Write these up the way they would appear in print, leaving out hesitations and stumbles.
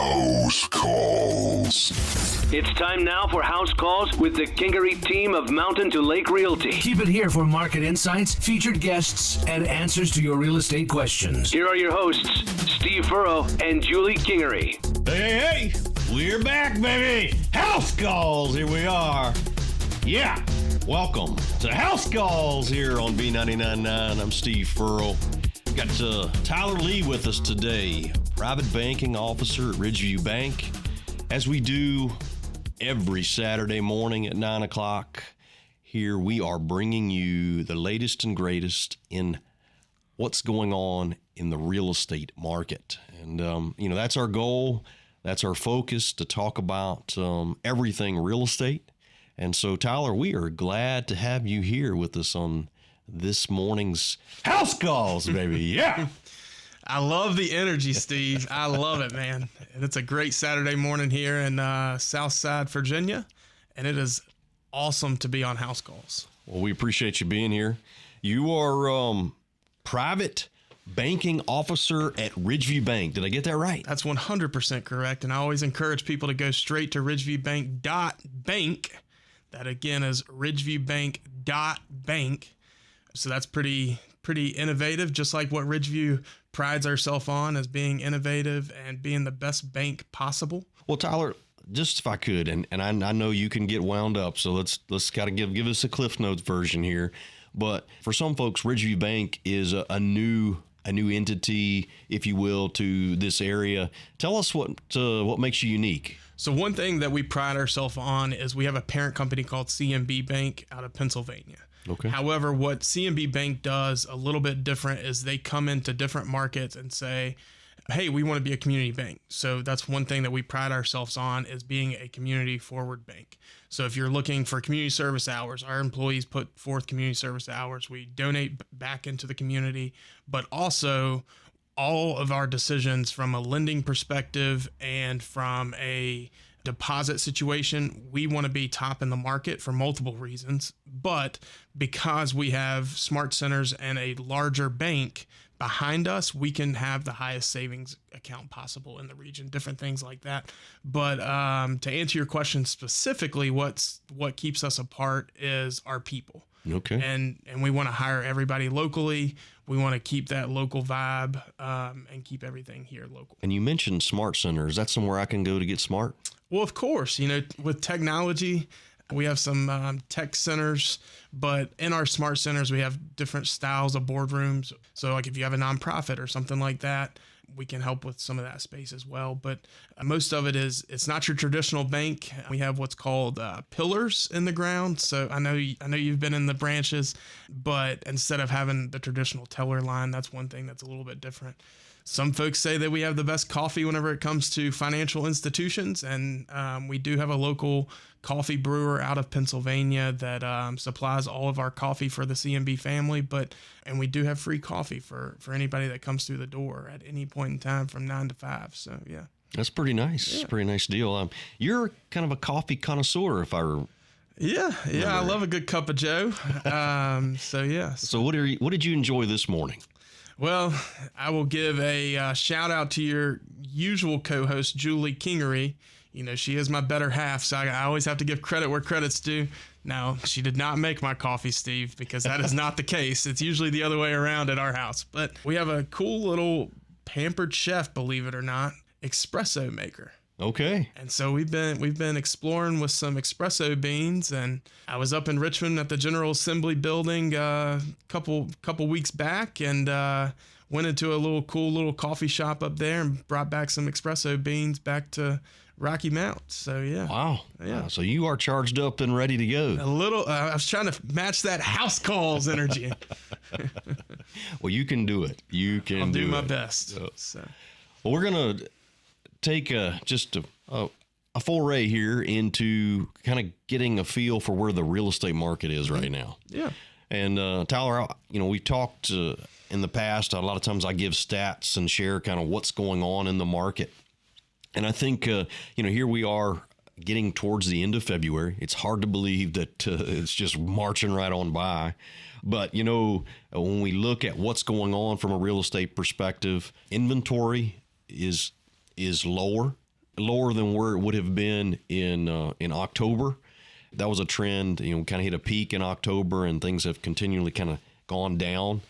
House Calls. It's time now for House Calls with the Kingery team of Mountain to Lake Realty. Keep it here for market insights, featured guests, and answers to your real estate questions. Here are your hosts, Steve Furrow and Julie Kingery. Hey, we're back, baby. House Calls, here we are. Yeah, welcome to House Calls here on B99.9. I'm Steve Furrow. Got Tyler Lee with us today, private banking officer at Ridgeview Bank. As we do every Saturday morning at 9 o'clock, here we are bringing you the latest and greatest in what's going on in the real estate market. And, that's our goal. That's our focus, to talk about everything real estate. And so, Tyler, we are glad to have you here with us on this morning's House Calls, baby. Yeah. I love the energy, Steve. I love it, man. And it's a great Saturday morning here in Southside, Virginia, and it is awesome to be on House Calls. Well, we appreciate you being here. You are private banking officer at Ridgeview Bank. Did I get that right? That's 100% correct, and I always encourage people to go straight to ridgeviewbank.bank. That, again, is ridgeviewbank.bank. So that's pretty innovative, just like what Ridgeview prides ourselves on, as being innovative and being the best bank possible. Well, Tyler, just if I could, and I know you can get wound up, so let's kind of give us a Cliff Notes version here. But for some folks, Ridgeview Bank is a new entity, if you will, to this area. Tell us what makes you unique. So one thing that we pride ourselves on is we have a parent company called CMB Bank out of Pennsylvania. Okay. However, what CMB Bank does a little bit different is they come into different markets and say, hey, we want to be a community bank. So that's one thing that we pride ourselves on, is being a community forward bank. So if you're looking for community service hours, our employees put forth community service hours. We donate back into the community, but also all of our decisions from a lending perspective and from a deposit situation, we want to be top in the market for multiple reasons. But because we have smart centers and a larger bank behind us, we can have the highest savings account possible in the region, different things like that. But to answer your question specifically, what keeps us apart is our people. Okay. And we want to hire everybody locally. We want to keep that local vibe and keep everything here local. And you mentioned smart center. Is that somewhere I can go to get smart? Well, of course, with technology, we have some tech centers, but in our smart centers, we have different styles of boardrooms. So like if you have a nonprofit or something like that, we can help with some of that space as well. But most of it's not your traditional bank. We have what's called pillars in the ground. So I know you've been in the branches, but instead of having the traditional teller line, that's one thing that's a little bit different. Some folks say that we have the best coffee whenever it comes to financial institutions, and we do have a local coffee brewer out of Pennsylvania that supplies all of our coffee for the CMB family. And we do have free coffee for anybody that comes through the door at any point in time from 9 to 5. So yeah, that's pretty nice. Yeah. It's a pretty nice deal. You're kind of a coffee connoisseur, if I Yeah, I love a good cup of Joe. So yeah. So what did you enjoy this morning? Well, I will give a shout out to your usual co-host, Julie Kingery. She is my better half, so I always have to give credit where credit's due. Now, she did not make my coffee, Steve, because that is not the case. It's usually the other way around at our house. But we have a cool little pampered chef, believe it or not, espresso maker. Okay. And so we've been exploring with some espresso beans, and I was up in Richmond at the General Assembly building a couple weeks back, and went into a cool little coffee shop up there and brought back some espresso beans back to Rocky Mount. So yeah. Wow. Yeah. Wow. So you are charged up and ready to go. A little. I was trying to match that House Calls energy. Well, you can do it. I'll do my best. So. Well, we're gonna take just a foray here into kind of getting a feel for where the real estate market is right now. Yeah. And Tyler, we talked in the past. A lot of times I give stats and share kind of what's going on in the market. And I think, here we are getting towards the end of February. It's hard to believe that it's just marching right on by. But, when we look at what's going on from a real estate perspective, inventory is lower lower than where it would have been in October. That was a trend, kind of hit a peak in October, and things have continually kind of gone down.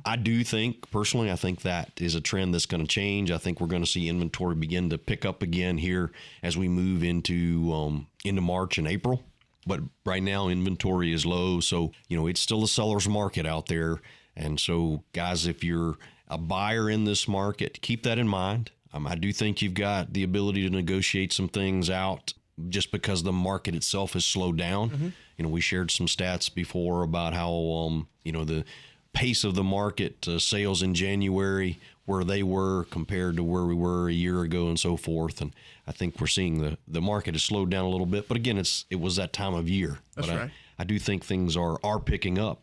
I do think, personally, I think that is a trend that's going to change. I think we're going to see inventory begin to pick up again here as we move into March and April. But right now, inventory is low, so it's still a seller's market out there. And so, guys, if you're a buyer in this market, keep that in mind. I do think you've got the ability to negotiate some things out just because the market itself has slowed down. We shared some stats before about how, the pace of the market sales in January, where they were compared to where we were a year ago and so forth. And I think we're seeing the market has slowed down a little bit. But again, it was that time of year. That's right. I do think things are picking up.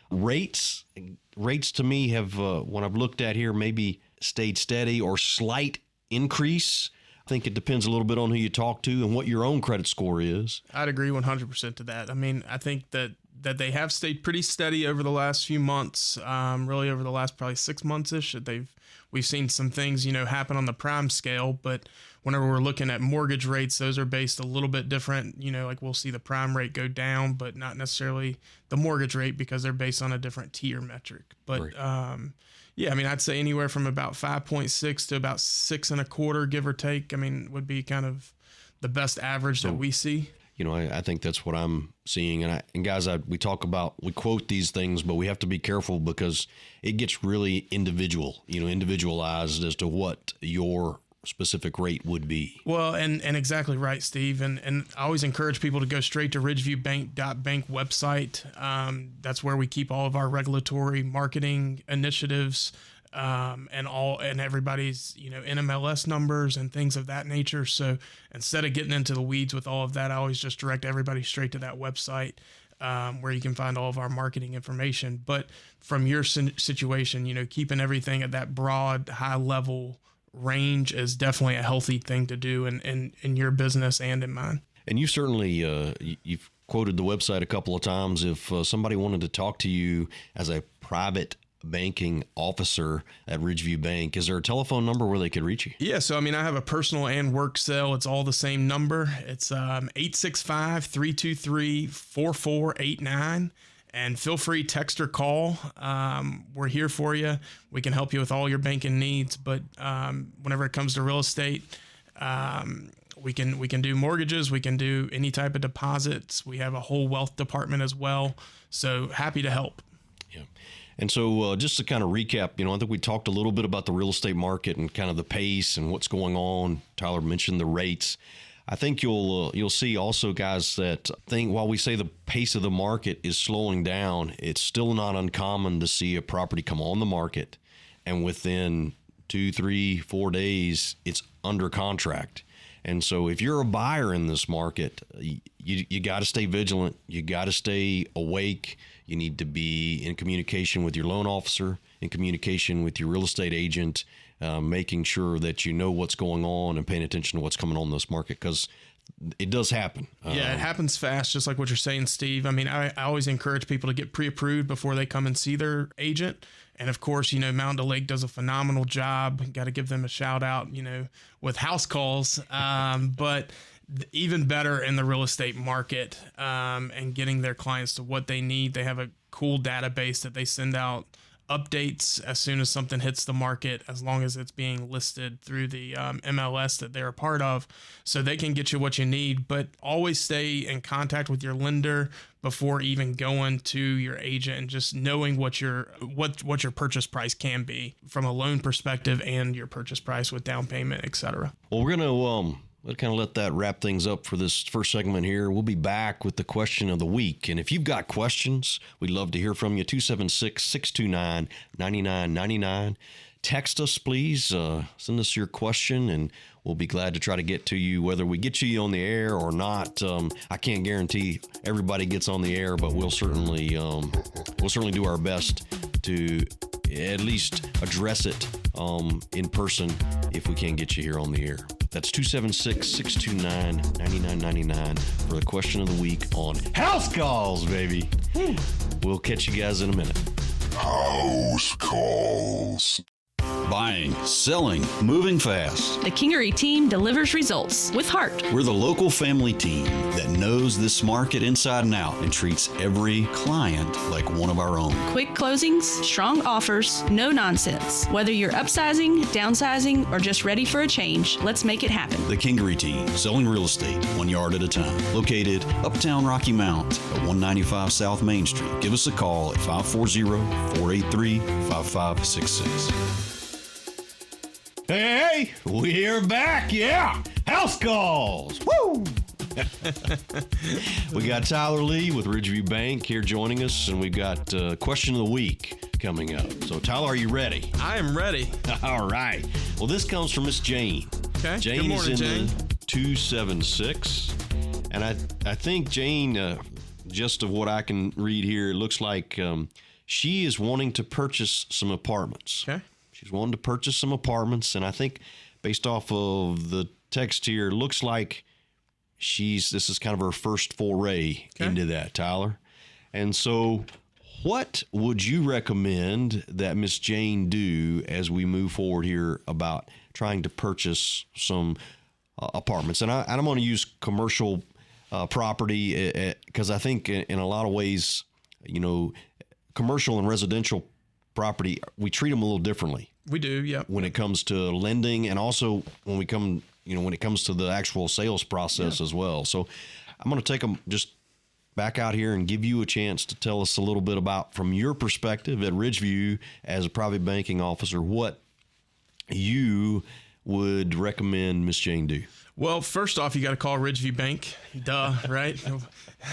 Rates to me have, when I've looked at here, maybe stayed steady or slight increase. I think it depends a little bit on who you talk to and what your own credit score is. I'd agree 100% to that. I mean, I think that they have stayed pretty steady over the last few months, really over the last probably 6 months-ish. We've seen some things, happen on the prime scale, but whenever we're looking at mortgage rates, those are based a little bit different. Like we'll see the prime rate go down, but not necessarily the mortgage rate because they're based on a different tier metric. But right. Yeah, I mean, I'd say anywhere from about 5.6 to about 6.25, give or take, would be kind of the best average that we see. I think that's what I'm seeing. And guys, we quote these things, but we have to be careful because it gets really individualized as to what your specific rate would be. Well, and exactly right, Steve. And I always encourage people to go straight to ridgeviewbank.bank website. That's where we keep all of our regulatory marketing initiatives, and everybody's, NMLS numbers and things of that nature. So instead of getting into the weeds with all of that, I always just direct everybody straight to that website, where you can find all of our marketing information. But from your situation, keeping everything at that broad, high level range is definitely a healthy thing to do in your business and in mine. And you certainly, you've quoted the website a couple of times. If somebody wanted to talk to you as a private banking officer at Ridgeview Bank, is there a telephone number where they could reach you? Yeah, so I have a personal and work cell. It's all the same number. It's 865-323-4489. And feel free, text or call. We're here for you. We can help you with all your banking needs. But whenever it comes to real estate, we can do mortgages. We can do any type of deposits. We have a whole wealth department as well. So happy to help. Yeah. And so just to kind of recap, I think we talked a little bit about the real estate market and kind of the pace and what's going on. Tyler mentioned the rates. I think you'll see also, guys, that while we say the pace of the market is slowing down, it's still not uncommon to see a property come on the market and within 2, 3, 4 days, it's under contract. And so if you're a buyer in this market, you got to stay vigilant. You got to stay awake. You need to be in communication with your loan officer, in communication with your real estate agent, making sure that you know what's going on and paying attention to what's coming on this market, because it does happen. Yeah, it happens fast, just like what you're saying, Steve. I always encourage people to get pre-approved before they come and see their agent. And of course, Mountain to Lake does a phenomenal job. Got to give them a shout out, with house calls. But even better in the real estate market, and getting their clients to what they need. They have a cool database that they send out updates as soon as something hits the market, as long as it's being listed through the MLS that they're a part of, so they can get you what you need. But always stay in contact with your lender before even going to your agent, and just knowing what your purchase price can be from a loan perspective and your purchase price with down payment, etc. Well, we're gonna we'll kind of let that wrap things up for this first segment here. We'll be back with the question of the week. And if you've got questions, we'd love to hear from you. 276-629-9999. Text us, please. Send us your question, and we'll be glad to try to get to you, whether we get you on the air or not. I can't guarantee everybody gets on the air, but we'll certainly do our best to at least address it in person if we can get you here on the air. That's 276-629-9999 for the question of the week on House Calls, baby. We'll catch you guys in a minute. House Calls. Buying, selling, moving fast. The Kingery team delivers results with heart. We're the local family team that knows this market inside and out and treats every client like one of our own. Quick closings, strong offers, no nonsense. Whether you're upsizing, downsizing, or just ready for a change, let's make it happen. The Kingery team, selling real estate 1 yard at a time. Located uptown Rocky Mount at 195 South Main Street. Give us a call at 540-483-5566. Hey, we're back. Yeah. House calls. Woo! We got Tyler Lee with Ridgeview Bank here joining us, and we've got question of the week coming up. So, Tyler, are you ready? I am ready. All right. Well, this comes from Miss Jane. Okay. Jane Good morning, is in Jane. the 276. And I think Jane, just of what I can read here, it looks like she is wanting to purchase some apartments. Okay. She's wanting to purchase some apartments, and I think based off of the text here, it looks like this is kind of her first foray into that, Tyler. And so what would you recommend that Miss Jane do as we move forward here about trying to purchase some apartments? And I'm going to use commercial property because I think in a lot of ways, commercial and residential property, we treat them a little differently. We do, yeah. When it comes to lending, and also when it comes to the actual sales process as well. So I'm going to take them just back out here and give you a chance to tell us a little bit about, from your perspective at Ridgeview as a private banking officer, what you would recommend Miss Jane do. Well, first off, you got to call Ridgeview Bank, duh, right?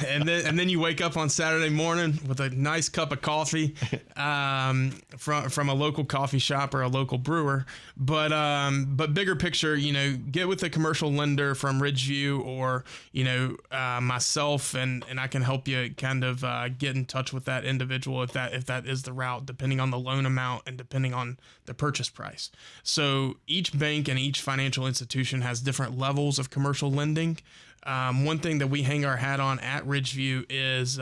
And then you wake up on Saturday morning with a nice cup of coffee from a local coffee shop or a local brewer. But bigger picture, get with a commercial lender from Ridgeview or myself, and I can help you kind of get in touch with that individual if that is the route, depending on the loan amount and depending on the purchase price. So each bank and each financial institution has different levels of commercial lending. One thing that we hang our hat on at Ridgeview is,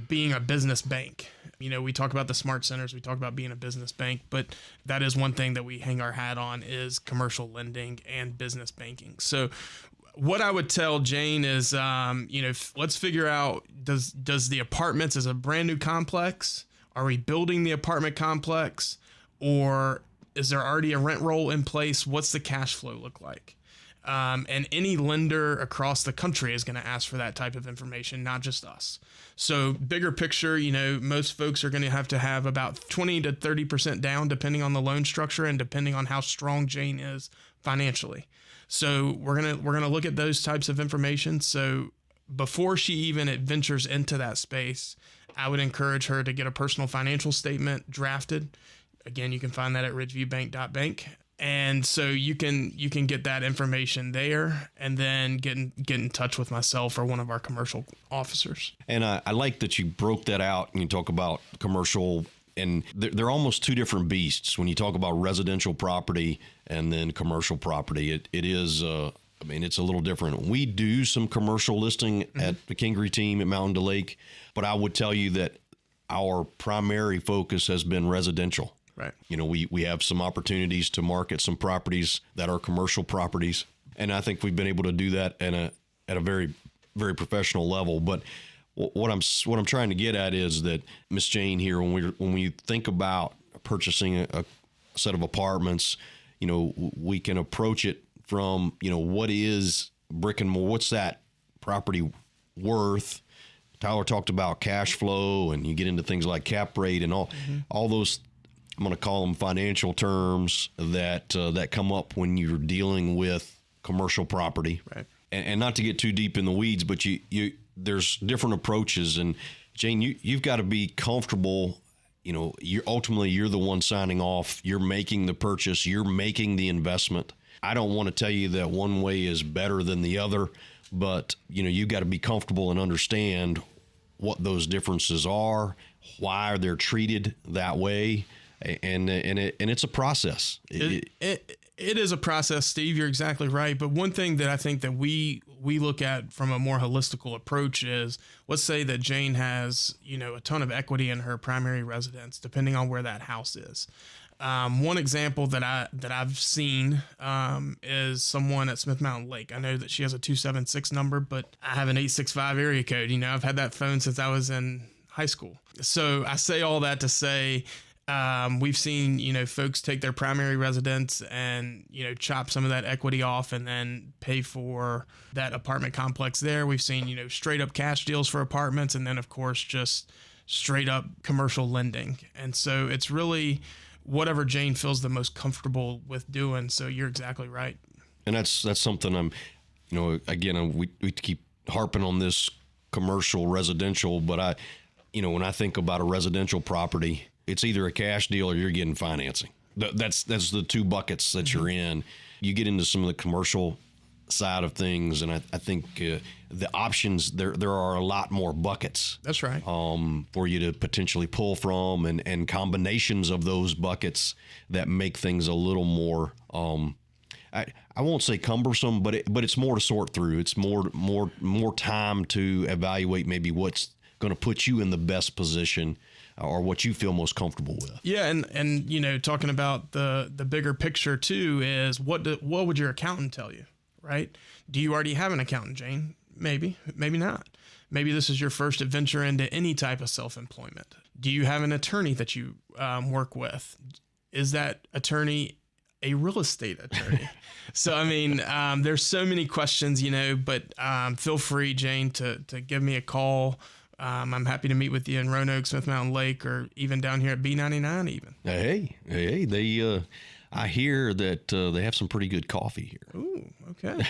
being a business bank. We talk about the smart centers, we talk about being a business bank, but that is one thing that we hang our hat on is commercial lending and business banking. So what I would tell Jane is, let's figure out, does the apartments as a brand new complex? Are we building the apartment complex, or is there already a rent roll in place? What's the cash flow look like? And any lender across the country is going to ask for that type of information, not just us. So bigger picture, most folks are going to have about 20 to 30% down, depending on the loan structure and depending on how strong Jane is financially. So we're going to look at those types of information. So before she even ventures into that space, I would encourage her to get a personal financial statement drafted. Again, you can find that at ridgeviewbank.bank. And so you can get that information there and then get in touch with myself or one of our commercial officers. And I like that you broke that out and you talk about commercial, and they're almost two different beasts when you talk about residential property and then commercial property. It is, it's a little different. We do some commercial listing at the Kingery team at Mountain to Lake, but I would tell you that our primary focus has been residential. Right. We have some opportunities to market some properties that are commercial properties, and I think we've been able to do that at a very, very professional level. But what I'm trying to get at is that Miss Jane here, when we think about purchasing a set of apartments, we can approach it from what is brick and mortar, what's that property worth. Tyler talked about cash flow, and you get into things like cap rate and all those. I'm going to call them financial terms that come up when you're dealing with commercial property. Right. And not to get too deep in the weeds, but there's different approaches. And Jane, you've got to be comfortable. You're the one signing off. You're making the purchase. You're making the investment. I don't want to tell you that one way is better than the other, but you've got to be comfortable and understand what those differences are, why they're treated that way. And it's a process. It is a process, Steve. You're exactly right. But one thing that I think that we look at from a more holistical approach is, let's say that Jane has, a ton of equity in her primary residence, depending on where that house is. One example that I've seen is someone at Smith Mountain Lake. I know that she has a 276 number, but I have an 865 area code. You know, I've had that phone since I was in high school. So I say all that to say, we've seen, you know, folks take their primary residence and, you know, chop some of that equity off and then pay for that apartment complex there. We've seen, you know, straight up cash deals for apartments, and then of course just straight up commercial lending. And so it's really whatever Jane feels the most comfortable with doing. So you're exactly right. And that's something I'm, you know, again, we keep harping on this commercial residential, but you know, when I think about a residential property, it's either a cash deal or you're getting financing. That's the two buckets that you're in. You get into some of the commercial side of things, and I think the options, there are a lot more buckets. That's right. For you to potentially pull from, and combinations of those buckets that make things a little more, I won't say cumbersome, but it's more to sort through. It's more time to evaluate maybe what's going to put you in the best position or what you feel most comfortable with. Yeah, and you know, talking about the bigger picture too is what would your accountant tell you, right? Do you already have an accountant, Jane? Maybe not. Maybe this is your first adventure into any type of self-employment. Do you have an attorney that you work with? Is that attorney a real estate attorney? So, I mean, there's so many questions, you know, but feel free, Jane, to give me a call. I'm happy to meet with you in Roanoke, Smith Mountain Lake, or even down here at B99 even. Hey, they I hear that they have some pretty good coffee here. Ooh, okay.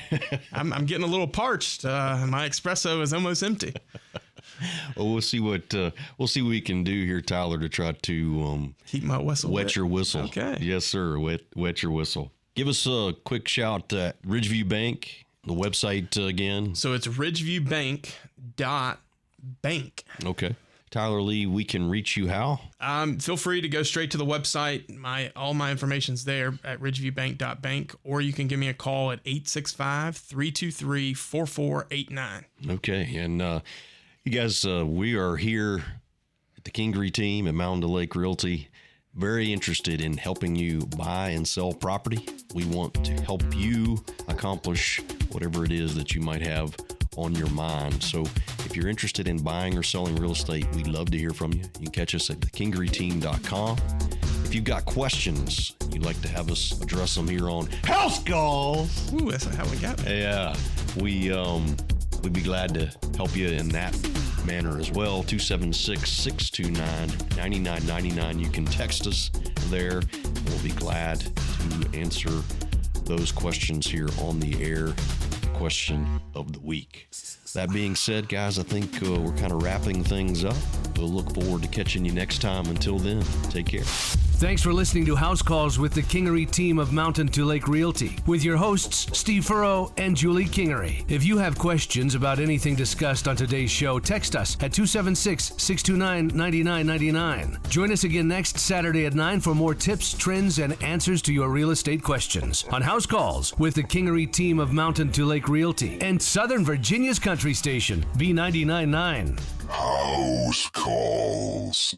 I'm getting a little parched. My espresso is almost empty. Well, we'll see what we can do here, Tyler, to try to keep my whistle wet your whistle. Okay. Yes, sir. Wet your whistle. Give us a quick shout at Ridgeview Bank, the website again. So it's ridgeviewbank.bank. Okay. Tyler Lee, we can reach you how? Feel free to go straight to the website. All my information's there at ridgeviewbank.bank, or you can give me a call at 865-323-4489. Okay. And you guys, we are here at the Kingery team at Mountain to Lake Realty, very interested in helping you buy and sell property. We want to help you accomplish whatever it is that you might have on your mind. So if you're interested in buying or selling real estate, we'd love to hear from you. You can catch us at thekingeryteam.com. If you've got questions, you'd like to have us address them here on House Calls. Ooh, that's how we got it. Yeah, we'd be glad to help you in that manner as well. 276-629-9999. You can text us there. We'll be glad to answer those questions here on the air. Question of the week. That being said, guys, I think we're kind of wrapping things up. We'll look forward to catching you next time. Until then, take care. Thanks for listening to House Calls with the Kingery team of Mountain to Lake Realty with your hosts, Steve Furrow and Julie Kingery. If you have questions about anything discussed on today's show, text us at 276-629-9999. Join us again next Saturday at 9 for more tips, trends, and answers to your real estate questions on House Calls with the Kingery team of Mountain to Lake Realty and Southern Virginia's country station, B99.9. House Calls.